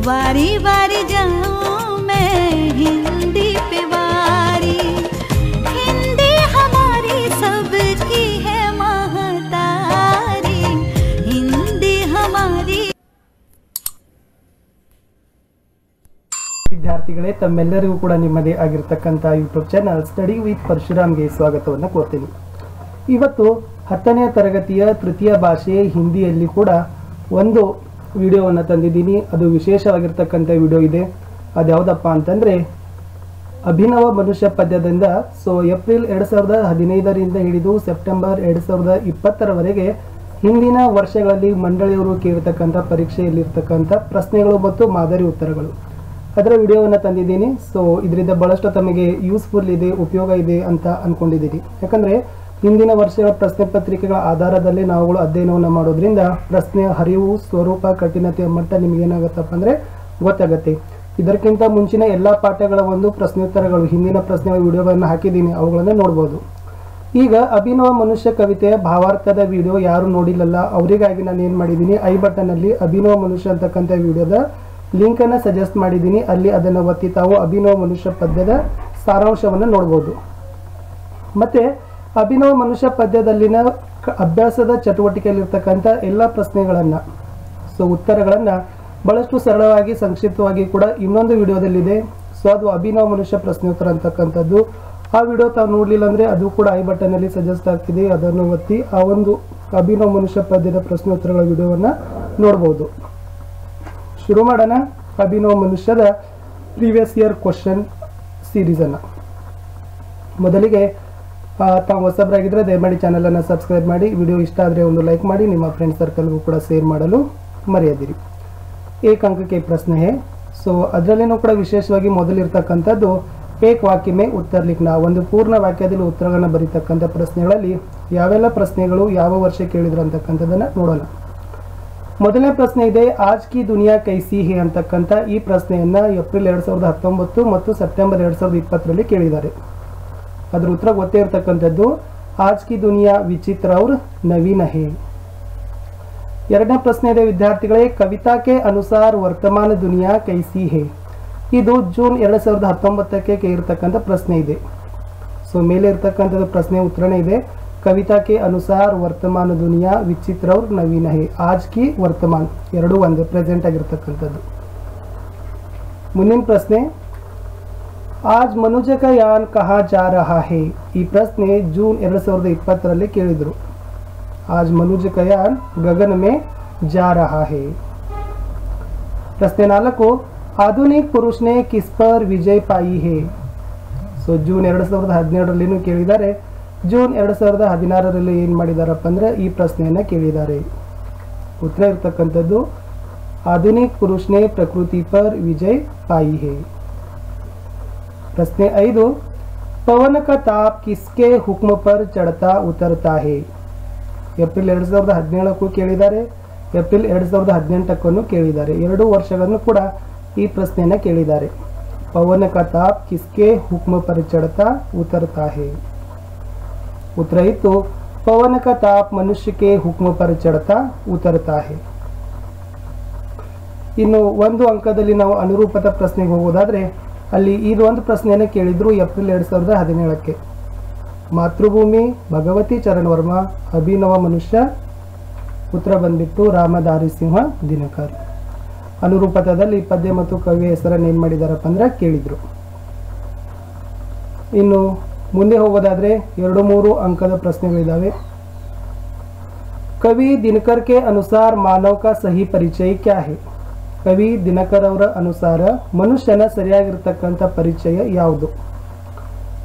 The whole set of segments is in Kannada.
वारी वारी जाऊं मैं हिंदी पे वारी, हिंदी हमारी सबकी है महतारी, हिंदी हमारी। ವಿದ್ಯಾರ್ಥಿಗಳೇ, ತಮ್ಮೆಲ್ಲರಿಗೂ ಕೂಡ ನಿಮ್ಮದೇ ಆಗಿರತಕ್ಕಂಥ ಯೂಟ್ಯೂಬ್ ಚಾನಲ್ ಸ್ಟಡಿ ವಿತ್ ಪರಶುರಾಮ್ಗೆ ಸ್ವಾಗತವನ್ನು ಕೋರ್ತೀನಿ. ಇವತ್ತು 10ನೇ ತರಗತಿಯ ತೃತೀಯ ಭಾಷೆ ಹಿಂದಿಯಲ್ಲಿ ಕೂಡ ಒಂದು ವಿಡಿಯೋವನ್ನು ತಂದಿದ್ದೀನಿ. ಅದು ವಿಶೇಷವಾಗಿರ್ತಕ್ಕಂಥ ವಿಡಿಯೋ ಇದೆ. ಅದ್ಯಾವುದಪ್ಪ ಅಂತಂದರೆ ಅಭಿನವ ಮನುಷ್ಯ ಪದ್ಯದಿಂದ ಏಪ್ರಿಲ್ 2015ರಿಂದ ಹಿಡಿದು ಸೆಪ್ಟೆಂಬರ್ 2020ರವರೆಗೆ ಹಿಂದಿನ ವರ್ಷಗಳಲ್ಲಿ ಮಂಡಳಿಯವರು ಕೇಳಿರ್ತಕ್ಕಂಥ ಪರೀಕ್ಷೆಯಲ್ಲಿರ್ತಕ್ಕಂಥ ಪ್ರಶ್ನೆಗಳು ಮತ್ತು ಮಾದರಿ ಉತ್ತರಗಳು, ಅದರ ವಿಡಿಯೋವನ್ನು ತಂದಿದ್ದೀನಿ. ಇದರಿಂದ ಬಹಳಷ್ಟು ತಮಗೆ ಯೂಸ್ಫುಲ್ ಇದೆ, ಉಪಯೋಗ ಇದೆ ಅಂತ ಅಂದ್ಕೊಂಡಿದ್ದೀನಿ. ಯಾಕಂದರೆ ಹಿಂದಿನ ವರ್ಷಗಳ ಪ್ರಶ್ನೆ ಪತ್ರಿಕೆಗಳ ಆಧಾರದಲ್ಲಿ ನಾವುಗಳು ಅಧ್ಯಯನವನ್ನು ಮಾಡೋದ್ರಿಂದ ಪ್ರಶ್ನೆಯ ಹರಿವು, ಸ್ವರೂಪ, ಕಠಿಣತೆಯ ಮಟ್ಟ ನಿಮಗೇನಾಗುತ್ತಪ್ಪ ಅಂದರೆ ಗೊತ್ತಾಗುತ್ತೆ. ಇದಕ್ಕಿಂತ ಮುಂಚಿನ ಎಲ್ಲ ಪಾಠಗಳ ಒಂದು ಪ್ರಶ್ನೋತ್ತರಗಳು, ಹಿಂದಿನ ಪ್ರಶ್ನೆಗಳ ವಿಡಿಯೋಗಳನ್ನು ಹಾಕಿದ್ದೀನಿ, ಅವುಗಳನ್ನು ನೋಡ್ಬೋದು. ಈಗ ಅಭಿನವ ಮನುಷ್ಯ ಕವಿತೆಯ ಭಾವಾರ್ಥದ ವಿಡಿಯೋ ಯಾರು ನೋಡಿಲ್ಲಲ್ಲ ಅವರಿಗಾಗಿ ನಾನು ಏನು ಮಾಡಿದ್ದೀನಿ, ಐ ಬಟನ್ನಲ್ಲಿ ಅಭಿನವ ಮನುಷ್ಯ ಅಂತಕ್ಕಂಥ ವಿಡಿಯೋದ ಲಿಂಕನ್ನು ಸಜೆಸ್ಟ್ ಮಾಡಿದ್ದೀನಿ. ಅಲ್ಲಿ ಅದನ್ನು ಒತ್ತಿ ತಾವು ಅಭಿನವ ಮನುಷ್ಯ ಪದ್ಯದ ಸಾರಾಂಶವನ್ನು ನೋಡ್ಬೋದು. ಮತ್ತು ಅಭಿನವ ಮನುಷ್ಯ ಪದ್ಯದಲ್ಲಿನ ಅಭ್ಯಾಸದ ಚಟುವಟಿಕೆಯಲ್ಲಿರ್ತಕ್ಕಂಥ ಎಲ್ಲ ಪ್ರಶ್ನೆಗಳನ್ನು ಉತ್ತರಗಳನ್ನು ಬಹಳಷ್ಟು ಸರಳವಾಗಿ ಸಂಕ್ಷಿಪ್ತವಾಗಿ ಕೂಡ ಇನ್ನೊಂದು ವಿಡಿಯೋದಲ್ಲಿದೆ. ಅದು ಅಭಿನವ ಮನುಷ್ಯ ಪ್ರಶ್ನೋತ್ತರ ಅಂತಕ್ಕಂಥದ್ದು. ಆ ವಿಡಿಯೋ ತಾವು ನೋಡಲಿಲ್ಲ ಅಂದರೆ ಅದು ಕೂಡ ಐ ಬಟನ್ನಲ್ಲಿ ಸಜೆಸ್ಟ್ ಆಗ್ತಿದೆ, ಅದನ್ನು ಒತ್ತಿ ಆ ಒಂದು ಅಭಿನವ ಮನುಷ್ಯ ಪದ್ಯದ ಪ್ರಶ್ನೋತ್ತರಗಳ ವಿಡಿಯೋವನ್ನು ನೋಡ್ಬೋದು. ಶುರು ಮಾಡೋಣ ಅಭಿನವ ಮನುಷ್ಯದ ಪ್ರೀವಿಯಸ್ ಇಯರ್ ಕ್ವಶನ್ ಸೀರೀಸನ್ನು. ಮೊದಲಿಗೆ ತಾವು ಹೊಸಬರಾಗಿದ್ದರೆ ದಯಮಾಡಿ ಚಾನಲನ್ನು ಸಬ್ಸ್ಕ್ರೈಬ್ ಮಾಡಿ, ವಿಡಿಯೋ ಇಷ್ಟ ಆದರೆ ಒಂದು ಲೈಕ್ ಮಾಡಿ, ನಿಮ್ಮ ಫ್ರೆಂಡ್ ಸರ್ಕಲ್ಗೂ ಕೂಡ ಶೇರ್ ಮಾಡಲು ಮರೆಯದಿರಿ. ಏಕ ಅಂಕಕ್ಕೆ ಪ್ರಶ್ನೆ ಹೇ. ಅದರಲ್ಲಿನೂ ಕೂಡ ವಿಶೇಷವಾಗಿ ಮೊದಲಿರ್ತಕ್ಕಂಥದ್ದು ಏಕ್ ವಾಕ್ಯ ಮೇ ಉತ್ತರ ಲಿಖನ, ಒಂದು ಪೂರ್ಣ ವಾಕ್ಯದಲ್ಲಿ ಉತ್ತರಗಳನ್ನು ಬರೀತಕ್ಕಂಥ ಪ್ರಶ್ನೆಗಳಲ್ಲಿ ಯಾವೆಲ್ಲ ಪ್ರಶ್ನೆಗಳು ಯಾವ ವರ್ಷ ಕೇಳಿದ್ರು ಅಂತಕ್ಕಂಥದ್ದನ್ನು ನೋಡೋಣ. ಮೊದಲನೇ ಪ್ರಶ್ನೆ ಇದೆ, ಆಜ್ ಕಿ ದುನಿಯಾ ಕೈಸಿ ಹೇ ಅಂತಕ್ಕಂಥ ಈ ಪ್ರಶ್ನೆಯನ್ನು ಏಪ್ರಿಲ್ 2019 ಮತ್ತು ಸೆಪ್ಟೆಂಬರ್ 2020ರಲ್ಲಿ ಕೇಳಿದ್ದಾರೆ. ಅದರ ಉತ್ತರ ಗೊತ್ತೇ ಇರತಕ್ಕಂಥದ್ದು ಆಜ್ ಕಿ ದುನಿಯಾ ವಿಚಿತ್ರ ಔರ್ ನವೀನ ಹೇ. ಎರಡನೇ ಪ್ರಶ್ನೆ ಇದೆ, ವಿದ್ಯಾರ್ಥಿಗಳೇ, ಕವಿತಾಕ್ಕೆ ಅನುಸಾರ ವರ್ತಮಾನ ದುನಿಯಾ ಕೈಸಿ ಹೇ. ಇದು ಜೂನ್ 2019ಕ್ಕೆ ಕೇಳಿರ್ತಕ್ಕಂಥ ಪ್ರಶ್ನೆ ಇದೆ. ಮೇಲೆ ಇರ್ತಕ್ಕಂಥದ್ದು ಪ್ರಶ್ನೆ ಉತ್ತರನೇ ಇದೆ, ಕವಿತಾ ಕೆ ಅನುಸಾರ ವರ್ತಮಾನ ದುನಿಯಾ ವಿಚಿತ್ರ ಔರ್ ನವೀನ ಹೇ. ಆಜ್ ಕಿ ವರ್ತಮಾನ ಎರಡೂ ಒಂದೇ, ಪ್ರೆಸೆಂಟ್ ಆಗಿರ್ತಕ್ಕಂಥದ್ದು. ಮುಂದಿನ ಪ್ರಶ್ನೆ, ಆಜ್ ಮನುಜ ಕಾ ಯಾನ್ ಕಹಾ ಜಾ ರಹಾ ಹೇ. ಈ ಪ್ರಶ್ನೆ ಜೂನ್ 2020ರಲ್ಲಿ ಕೇಳಿದರು. ಆಜ್ ಮನುಜ ಕಾ ಯಾನ್ ಗಗನ ಮೇ ಜಾ ರಹಾ ಹೇ. ಪ್ರಶ್ನೆ 4, ಆಧುನಿಕ ಪುರುಷ ನೆ ಕಿಸ್ ಪರ್ ವಿಜಯ ಪಾಯಿ ಹೇ. ಜೂನ್ 2017ರಲ್ಲಿನೂ ಕೇಳಿದ್ದಾರೆ. ಜೂನ್ 2016ರಲ್ಲಿ ಏನು ಮಾಡಿದಾರಪ್ಪ ಅಂದರೆ ಈ ಪ್ರಶ್ನೆಯನ್ನು ಕೇಳಿದ್ದಾರೆ. ಉತ್ತರ ಇರ್ತಕ್ಕಂಥದ್ದು ಆಧುನಿಕ ಪುರುಷ ನೆ ಪ್ರಕೃತಿ ಪರ್ ವಿಜಯ ಪಾಯಿ ಹೇ. ಪ್ರಶ್ನೆ 5, ಪವನ ಕಾ ತಾಪ್ ಕಿಸ್ಕೆ ಹುಕ್ಮ ಪರ್ ಚढ़ता ಉತರ್ತಾ ಹೇ. ಏಪ್ರಿಲ್ 2017ಕ್ಕೂ ಕೇಳಿದ್ದಾರೆ, ಏಪ್ರಿಲ್ 2018ಕ್ಕೂ ಕೇಳಿದ್ದಾರೆ. 2 ವರ್ಷಗಳನ್ನು ಕೂಡ ಈ ಪ್ರಶ್ನೆಯನ್ನು ಕೇಳಿದ್ದಾರೆ. ಪವನ ಕಾ ತಾಪ್ ಕಿಸ್ಕೆ ಹುಕ್ಮ ಪರ್ ಚढ़ता ಉತರ್ತಾ ಹೇ. ಉತ್ತರ ಇತ್ತು ಪವನ ಕಾ ತಾಪ್ ಮನುಷ್ಯಕ್ಕೆ ಹುಕ್ಮ ಪರ್ ಚढ़ता ಉತರ್ತಾ ಹೇ. ಇನ್ನು 1 ಅಂಕದಲ್ಲಿ ನಾವು ಅನುರೂಪದ ಪ್ರಶ್ನೆಗೆ ಹೋಗೋದಾದ್ರೆ ಅಲ್ಲಿ ಇದು ಒಂದು ಪ್ರಶ್ನೆಯನ್ನು ಕೇಳಿದ್ರು ಏಪ್ರಿಲ್ 2017ಕ್ಕೆ. ಮಾತೃಭೂಮಿ ಭಗವತಿ ಚರಣ್ ವರ್ಮಾ, ಅಭಿನವ ಮನುಷ್ಯ. ಉತ್ತರ ಬಂದ್ಬಿಟ್ಟು ರಾಮಧಾರಿ ಸಿಂಹ ದಿನಕರ್. ಅನುರೂಪದಲ್ಲಿ ಪದ್ಯ ಮತ್ತು ಕವಿಯ ಹೆಸರನ್ನು ಏನು ಮಾಡಿದಾರಪ್ಪ ಅಂದ್ರೆ ಕೇಳಿದ್ರು. ಇನ್ನು ಮುಂದೆ ಹೋಗೋದಾದ್ರೆ 2-3 ಅಂಕದ ಪ್ರಶ್ನೆಗಳಿದ್ದಾವೆ. ಕವಿ ದಿನಕರ್ ಕೆ ಅನುಸಾರ ಮಾನವ ಕಾ ಸಹಿ ಪರಿಚಯ ಕ್ಯಾ ಹೇ. ಕವಿ ದಿನಕರ್ ಅವರ ಅನುಸಾರ ಮನುಷ್ಯನ ಸರಿಯಾಗಿರ್ತಕ್ಕಂಥ ಪರಿಚಯ ಯಾವುದು.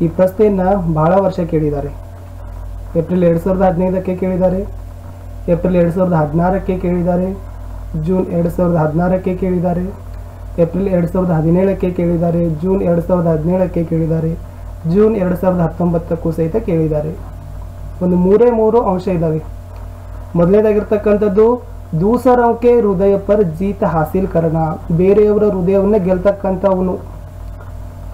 ಈ ಪ್ರಶ್ನೆಯನ್ನು ಬಹಳ ವರ್ಷ ಕೇಳಿದ್ದಾರೆ. ಏಪ್ರಿಲ್ 2015ಕ್ಕೆ ಕೇಳಿದ್ದಾರೆ, ಏಪ್ರಿಲ್ 2016ಕ್ಕೆ ಕೇಳಿದ್ದಾರೆ, ಜೂನ್ 2016ಕ್ಕೆ ಕೇಳಿದ್ದಾರೆ, ಏಪ್ರಿಲ್ 2017ಕ್ಕೆ ಕೇಳಿದ್ದಾರೆ, ಜೂನ್ 2017ಕ್ಕೆ ಕೇಳಿದ್ದಾರೆ, ಜೂನ್ 2019ಕ್ಕೂ ಸಹಿತ ಕೇಳಿದ್ದಾರೆ. ಒಂದು 3 ಅಂಶ ಇದ್ದಾವೆ. ಮೊದಲನೇದಾಗಿರ್ತಕ್ಕಂಥದ್ದು ದೂಸರೋं के ಹೃದಯ ಪರ್ ಜೀತ ಹಾಸಿಲ್ ಕರಣ, ಬೇರೆಯವರ ಹೃದಯವನ್ನು ಗೆಲ್ತಕ್ಕಂಥವನು.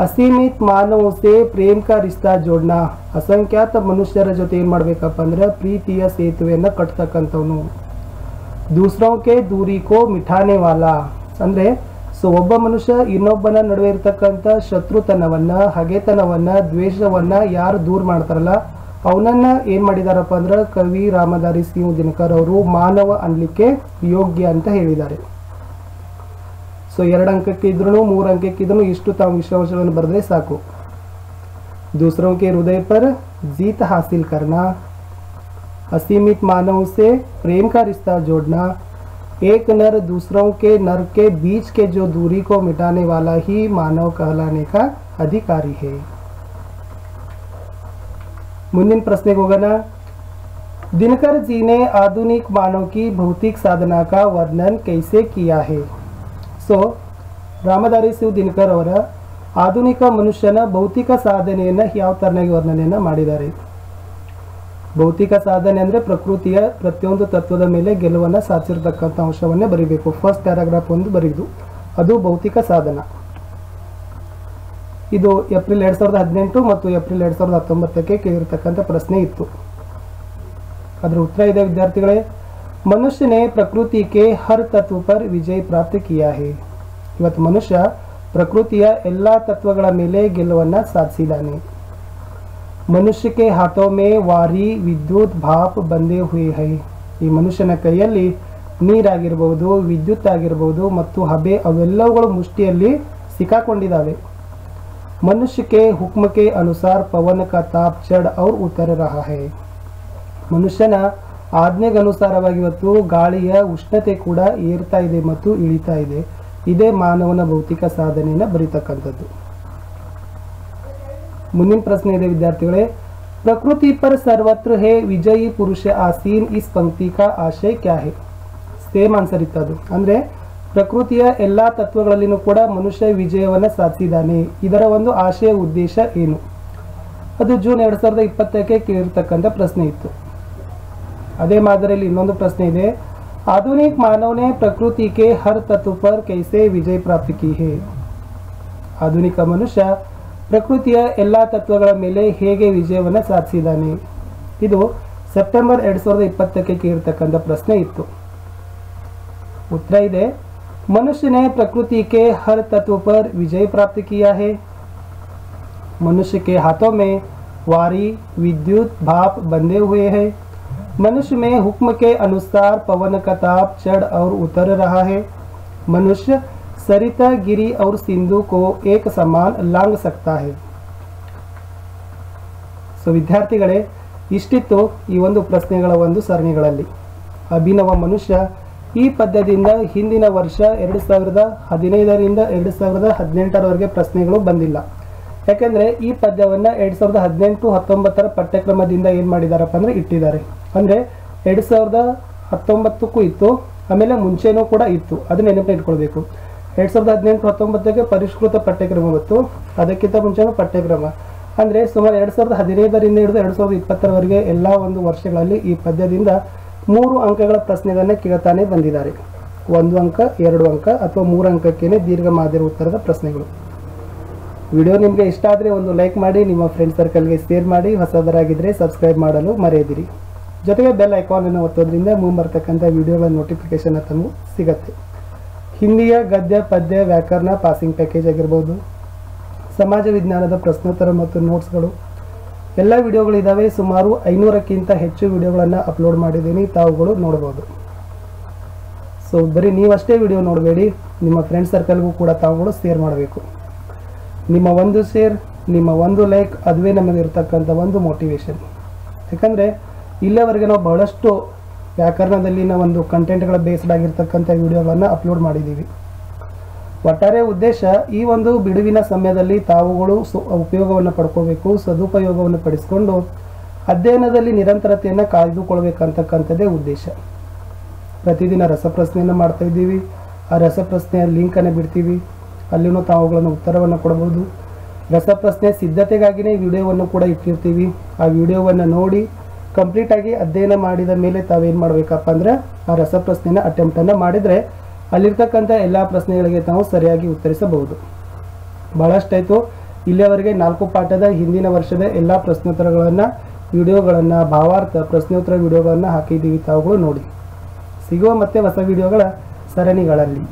ಅಸೀಮಿತ ಮಾನವ ಸೇ ಪ್ರೇಮ್ ಕಾ ರಿಶ್ತಾ ಜೋಡ್ನಾ, ಅಸಂಖ್ಯಾತ ಮನುಷ್ಯರ ಜೊತೆ ಏನು ಮಾಡಬೇಕಪ್ಪ ಅಂದ್ರೆ ಪ್ರೀತಿಯ ಸೇತುವೆಯನ್ನು ಕಟ್ತಕ್ಕಂಥವನು. दूसरों के दूरी को मिठाने वाला, ಅಂದರೆ ಸೊ ಒಬ್ಬ ಮನುಷ್ಯ ಇನ್ನೊಬ್ಬನ ನಡುವೆ ಇರತಕ್ಕಂಥ ಶತ್ರುತನವನ್ನ, ಹಗೆತನವನ್ನ, ದ್ವೇಷವನ್ನ ಯಾರು ದೂರ ಮಾಡ್ತಾರಲ್ಲ ಅವನನ್ನ ಏನ್ ಮಾಡಿದಾರಪ್ಪ ಅಂದ್ರೆ ಕವಿ ರಾಮಧಾರಿ ಸಿಂಹ ದಿನಕರ್ ಅವರು ಮಾನವ ಅನ್ಲಿಕ್ಕೆ ಯೋಗ್ಯ ಅಂತ ಹೇಳಿದ್ದಾರೆ. ಸೊ 2 अंकಕ್ಕೆ ಇದ್ರೂ 3 अंकಕ್ಕೆ ಇದ್ರೂ ಇಷ್ಟು ತಾವು ವಿಷಯಾವಶಗಳನ್ನು ಬರೆದ್ರೆ ಸಾಕು. दूसरों के हृदय पर जीत हासिल करना, असीमित मानव से प्रेम का रिश्ता जोड़ना, एक नर दूसरों के नर के बीच के जो दूरी को मिटाने वाला ही मानव कहलाने का अधिकारी है. ಮುಂದಿನ ಪ್ರಶ್ನೆಗೆ ಹೋಗೋಣ. दिनकर जी ने आधुनिक मानव की भौतिक साधना का वर्णन कैसे किया है? ಸೊ ರಾಮಧಾರಿ ಸಿಂಹ ದಿನಕರ್ ಅವರ ಆಧುನಿಕ ಮನುಷ್ಯನ ಭೌತಿಕ ಸಾಧನೆಯನ್ನು ಯಾವ ತರನಾಗಿ ವರ್ಣನೆಯನ್ನು ಮಾಡಿದ್ದಾರೆ. ಭೌತಿಕ ಸಾಧನೆ ಅಂದರೆ ಪ್ರಕೃತಿಯ ಪ್ರತಿಯೊಂದು ತತ್ವದ ಮೇಲೆ ಗೆಲುವನ್ನು ಸಾಧಿಸಿರ್ತಕ್ಕಂಥ ಅಂಶವನ್ನೇ ಬರೀಬೇಕು. ಫಸ್ಟ್ ಪ್ಯಾರಾಗ್ರಾಫ್ ಒಂದು ಬರೀದು, ಅದು ಭೌತಿಕ ಸಾಧನ. ಇದು ಏಪ್ರಿಲ್ 2018 ಮತ್ತು ಏಪ್ರಿಲ್ 2019ಕ್ಕೆ ಕೇಳಿರ್ತಕ್ಕಂಥ ಪ್ರಶ್ನೆ ಇತ್ತು. ಅದರ ಉತ್ತರ ಇದೆ ವಿದ್ಯಾರ್ಥಿಗಳೇ. मनुष्य ने प्रकृति के हर तत्व पर विजय प्राप्त किया है. ಇವತ್ತು ಮನುಷ್ಯ ಪ್ರಕೃತಿಯ ಎಲ್ಲ ತತ್ವಗಳ ಮೇಲೆ ಗೆಲುವನ್ನು ಸಾಧಿಸಿದ್ದಾನೆ. ಮನುಷ್ಯ के हाथों में वारी विद्युत भाप बंधे हुए है. ಈ ಮನುಷ್ಯನ ಕೈಯಲ್ಲಿ ನೀರಾಗಿರಬಹುದು, ವಿದ್ಯುತ್ ಆಗಿರಬಹುದು ಮತ್ತು ಹಬೆ ಅವೆಲ್ಲವುಗಳು ಮುಷ್ಟಿಯಲ್ಲಿ ಸಿಕ್ಕಾಕೊಂಡಿದ್ದಾವೆ. मनुष्य के हुक्म के अनुसार पवन का ताप चढ़ और उतर रहा है. ಮನುಷ್ಯನ ಆಜ್ಞೆಗೆ ಅನುಸಾರವಾಗಿ ಇವತ್ತು ಗಾಳಿಯ ಉಷ್ಣತೆ ಕೂಡ ಏರ್ತಾ ಇದೆ ಮತ್ತು ಇಳಿತಾ ಇದೆ. ಇದೇ ಮಾನವನ ಭೌತಿಕ ಸಾಧನೆಯನ್ನು ಬರೀತಕ್ಕಂಥದ್ದು. ಮುಂದಿನ ಪ್ರಶ್ನೆ ಇದೆ ವಿದ್ಯಾರ್ಥಿಗಳೇ. ಪ್ರಕೃತಿ पर सर्वत्र है विजयी पुरुष आसीन इस पंक्ति का आशय क्या है? ಸೇಮ್ ಆನ್ಸರ್ ಇತ್ತದು. ಅಂದರೆ ಪ್ರಕೃತಿಯ ಎಲ್ಲ ತತ್ವಗಳಲ್ಲಿನೂ ಕೂಡ ಮನುಷ್ಯ ವಿಜಯವನ್ನು ಸಾಧಿಸಿದ್ದಾನೆ. ಇದರ ಒಂದು ಆಶಯ ಉದ್ದೇಶ ಏನು? ಅದು ಜೂನ್ 2020ಕ್ಕೆ ಕೇಳಿರ್ತಕ್ಕಂಥ ಪ್ರಶ್ನೆ ಇತ್ತು. ಅದೇ ಮಾದರಿಯಲ್ಲಿ ಇನ್ನೊಂದು ಪ್ರಶ್ನೆ ಇದೆ. आधुनिक मानव ने प्रकृति के हर तत्व पर कैसे विजय प्राप्त की है? ಆಧುನಿಕ ಮನುಷ್ಯ ಪ್ರಕೃತಿಯ ಎಲ್ಲ ತತ್ವಗಳ ಮೇಲೆ ಹೇಗೆ ವಿಜಯವನ್ನು ಸಾಧಿಸಿದ್ದಾನೆ? ಇದು ಸೆಪ್ಟೆಂಬರ್ 2020ಕ್ಕೆ ಕೇಳಿರ್ತಕ್ಕಂಥ ಪ್ರಶ್ನೆ ಇತ್ತು. ಉತ್ತರ ಇದೆ. मनुष्य ने प्रकृति के हर तत्व पर विजय प्राप्त किया है. मनुष्य के हाथों में वारी विद्युत भाप बंधे हुए हैं. मनुष्य में हुक्म के अनुसार पवन का ताप चढ़ और उतर रहा है. मनुष्य सरिता गिरी और सिंधु को एक समान लांग सकता है. ಸೊ ವಿದ್ಯಾರ್ಥಿಗಳೇ, ಇಷ್ಟಿತ್ತು ಈ ಒಂದು ಪ್ರಶ್ನೆಗಳ ಒಂದು ಸರಣಿಗಳಲ್ಲಿ. ಅಭಿನವ ಮನುಷ್ಯ ಈ ಪದ್ಯದಿಂದ ಹಿಂದಿನ ವರ್ಷ 2015ರಿಂದ 2018ರವರೆಗೆ ಪ್ರಶ್ನೆಗಳು ಬಂದಿಲ್ಲ. ಯಾಕೆಂದರೆ ಈ ಪದ್ಯವನ್ನು 2018-19 ಪಠ್ಯಕ್ರಮದಿಂದ ಏನು ಮಾಡಿದಾರಪ್ಪ ಅಂದರೆ ಇಟ್ಟಿದ್ದಾರೆ. ಅಂದರೆ 2019ಕ್ಕೂ ಇತ್ತು, ಆಮೇಲೆ ಮುಂಚೆನೂ ಕೂಡ ಇತ್ತು. ಅದನ್ನ ನೆನಪು ಇಟ್ಕೊಳ್ಬೇಕು. 2018-19ಕ್ಕೆ ಪರಿಷ್ಕೃತ ಪಠ್ಯಕ್ರಮ ಮತ್ತು ಅದಕ್ಕಿಂತ ಮುಂಚೆನೂ ಪಠ್ಯಕ್ರಮ. ಅಂದರೆ ಸುಮಾರು 2015ರಿಂದ ಹಿಡಿದು 2020ರವರೆಗೆ ಎಲ್ಲ ಒಂದು ವರ್ಷಗಳಲ್ಲಿ ಈ ಪದ್ಯದಿಂದ 3 ಅಂಕಗಳ ಪ್ರಶ್ನೆಗಳನ್ನು ಕೇಳ್ತಾನೆ ಬಂದಿದ್ದಾರೆ. 1 ಅಂಕ, 2 ಅಂಕ ಅಥವಾ 3 ಅಂಕಕ್ಕೇನೆ ದೀರ್ಘ ಮಾದರಿ ಉತ್ತರದ ಪ್ರಶ್ನೆಗಳು. ವಿಡಿಯೋ ನಿಮಗೆ ಇಷ್ಟ ಆದರೆ ಒಂದು ಲೈಕ್ ಮಾಡಿ, ನಿಮ್ಮ ಫ್ರೆಂಡ್ ಸರ್ಕಲ್ಗೆ ಶೇರ್ ಮಾಡಿ, ಹೊಸದರಾಗಿದ್ದರೆ ಸಬ್ಸ್ಕ್ರೈಬ್ ಮಾಡಲು ಮರೆಯದಿರಿ. ಜೊತೆಗೆ ಬೆಲ್ ಐಕಾನನ್ನು ಒತ್ತೋದ್ರಿಂದ ಮುಂಬರ್ತಕ್ಕಂಥ ವಿಡಿಯೋಗಳ ನೋಟಿಫಿಕೇಶನ್ ತಮಗೆ ಸಿಗುತ್ತೆ. ಹಿಂದಿಯ ಗದ್ಯ ಪದ್ಯ ವ್ಯಾಕರಣ ಪಾಸಿಂಗ್ ಪ್ಯಾಕೇಜ್ ಆಗಿರ್ಬೋದು, ಸಮಾಜ ವಿಜ್ಞಾನದ ಪ್ರಶ್ನೋತ್ತರ ಮತ್ತು ನೋಟ್ಸ್ಗಳು ಎಲ್ಲ ವಿಡಿಯೋಗಳಿದ್ದಾವೆ. ಸುಮಾರು 500ಕ್ಕಿಂತ ಹೆಚ್ಚು ವಿಡಿಯೋಗಳನ್ನು ಅಪ್ಲೋಡ್ ಮಾಡಿದ್ದೀನಿ, ತಾವುಗಳು ನೋಡ್ಬೋದು. ಸೊ ಬರೀ ನೀವಷ್ಟೇ ವಿಡಿಯೋ ನೋಡಬೇಡಿ, ನಿಮ್ಮ ಫ್ರೆಂಡ್ ಸರ್ಕಲ್ಗೂ ಕೂಡ ತಾವುಗಳು ಶೇರ್ ಮಾಡಬೇಕು. ನಿಮ್ಮ ಒಂದು ಶೇರ್, ನಿಮ್ಮ ಒಂದು ಲೈಕ್, ಅದುವೇ ನಮಗಿರ್ತಕ್ಕಂಥ ಒಂದು ಮೋಟಿವೇಶನ್. ಯಾಕಂದರೆ ಇಲ್ಲಿವರೆಗೆ ನಾವು ಬಹಳಷ್ಟು ವ್ಯಾಕರಣದಲ್ಲಿನ ಒಂದು ಕಂಟೆಂಟ್ಗಳ ಬೇಸ್ಡ್ ಆಗಿರ್ತಕ್ಕಂಥ ವಿಡಿಯೋಗಳನ್ನು ಅಪ್ಲೋಡ್ ಮಾಡಿದ್ದೀವಿ. ಒಟ್ಟಾರೆ ಉದ್ದೇಶ ಈ ಒಂದು ಬಿಡುವಿನ ಸಮಯದಲ್ಲಿ ತಾವುಗಳು ಉಪಯೋಗವನ್ನು ಪಡ್ಕೋಬೇಕು, ಸದುಪಯೋಗವನ್ನು ಪಡಿಸ್ಕೊಂಡು ಅಧ್ಯಯನದಲ್ಲಿ ನಿರಂತರತೆಯನ್ನು ಕಾಯ್ದುಕೊಳ್ಬೇಕಂತಕ್ಕಂಥದ್ದೇ ಉದ್ದೇಶ. ಪ್ರತಿದಿನ ರಸಪ್ರಶ್ನೆಯನ್ನು ಮಾಡ್ತಾ ಇದ್ದೀವಿ. ಆ ರಸಪ್ರಶ್ನೆಯ ಲಿಂಕನ್ನು ಬಿಡ್ತೀವಿ, ಅಲ್ಲಿನೂ ತಾವುಗಳನ್ನು ಉತ್ತರವನ್ನು ಕೊಡಬಹುದು. ರಸಪ್ರಶ್ನೆ ಸಿದ್ಧತೆಗಾಗಿಯೇ ವಿಡಿಯೋವನ್ನು ಕೂಡ ಇಟ್ಟಿರ್ತೀವಿ. ಆ ವಿಡಿಯೋವನ್ನು ನೋಡಿ ಕಂಪ್ಲೀಟಾಗಿ ಅಧ್ಯಯನ ಮಾಡಿದ ಮೇಲೆ ತಾವೇನು ಮಾಡಬೇಕಪ್ಪ ಅಂದರೆ ಆ ರಸಪ್ರಶ್ನೆನ ಅಟೆಂಪ್ಟನ್ನು ಮಾಡಿದರೆ ಅಲ್ಲಿರ್ತಕ್ಕಂಥ ಎಲ್ಲ ಪ್ರಶ್ನೆಗಳಿಗೆ ತಾವು ಸರಿಯಾಗಿ ಉತ್ತರಿಸಬಹುದು. ಭಾಳಷ್ಟಾಯಿತು. ಇಲ್ಲಿಯವರೆಗೆ 4 ಪಾಠದ ಹಿಂದಿನ ವರ್ಷದ ಎಲ್ಲ ಪ್ರಶ್ನೋತ್ತರಗಳನ್ನು, ವಿಡಿಯೋಗಳನ್ನು, ಭಾವಾರ್ಥ ಪ್ರಶ್ನೋತ್ತರ ವಿಡಿಯೋಗಳನ್ನು ಹಾಕಿದ್ದೀವಿ. ತಾವುಗಳು ನೋಡಿ. ಸಿಗುವ ಮತ್ತೆ ಹೊಸ ವಿಡಿಯೋಗಳ ಸರಣಿಗಳಲ್ಲಿ.